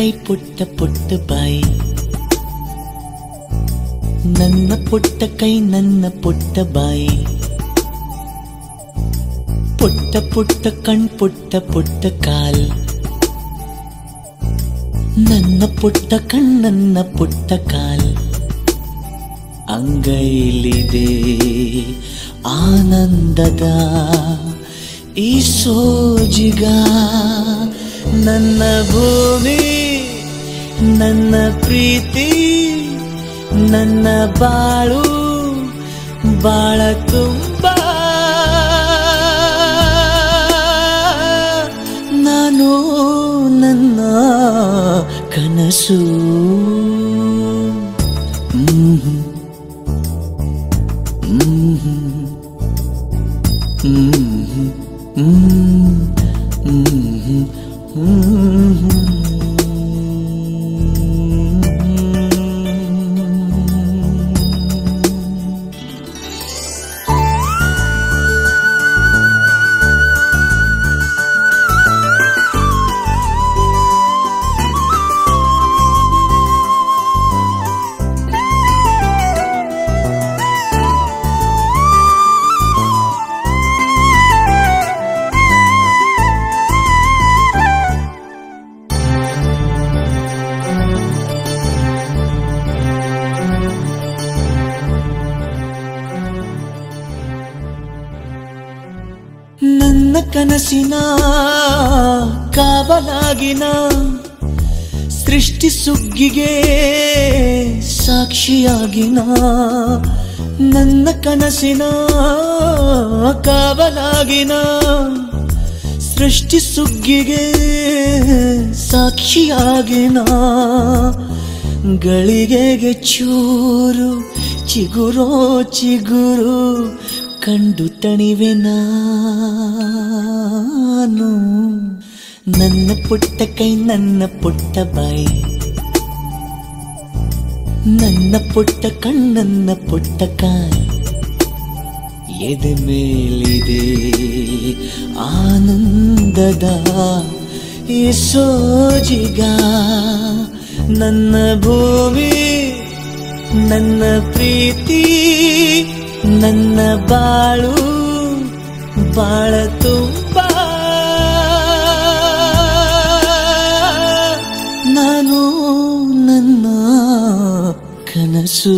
ಕೈ ಪುಟ್ಟ ಪುಟ್ಟ ಬಾಯಿ, ನನ್ನ ಪುಟ್ಟ ಕೈ ನನ್ನ ಪುಟ್ಟ ಬಾಯಿ, ಪುಟ್ಟ ಪುಟ್ಟ ಕಣ್ ಪುಟ್ಟ ಪುಟ್ಟ ಕಾಲ್, ನನ್ನ ಪುಟ್ಟ ಕಣ್ಣನ್ನ ಪುಟ್ಟ ಕಾಲ್, ಅಂಗೈಲಿದೆ ಆನಂದದ ಈ ಸೋಜಿಗ, ನನ್ನ ಭೂಮಿ ನನ್ನ ಪ್ರೀತಿ ನನ್ನ ಬಾಳು ಬಾಳ ತುಂಬ, ನಾನು ನನ್ನ ಕನಸು. ನನ್ನ ಕನಸಿನ ಕಾವಲಾಗಿನ ಸೃಷ್ಟಿ ಸುಗ್ಗಿಗೆ ಸಾಕ್ಷಿಯಾಗಿನ, ನನ್ನ ಕನಸಿನ ಕಾವಲಾಗಿನ ಸೃಷ್ಟಿ ಸುಗ್ಗಿಗೆ ಸಾಕ್ಷಿಯಾಗಿನ, ಗಳಿಗೆಗೆ ಚೂರು ಚಿಗುರೋ ಚಿಗುರು ಕಂಡು ತಣಿವೆ ನಾನು, ನನ್ನ ಪುಟ್ಟ ಕೈ ನನ್ನ ಪುಟ್ಟ ಬಾಯಿ, ನನ್ನ ಪುಟ್ಟ ಕಣ್ಣನ್ನ ಪುಟ್ಟ ಕಾಯಿ, ಎದೆ ಮೇಲಿದೆ ಆನಂದದ ಈ ಸೋಜಿಗ, ನನ್ನ ಭೂಮಿ ನನ್ನ ಪ್ರೀತಿ ನನ್ನ ಬಾಳು ಬಾಳ ತುಂಬ, ನಾನು ನನ್ನ ಕನಸು.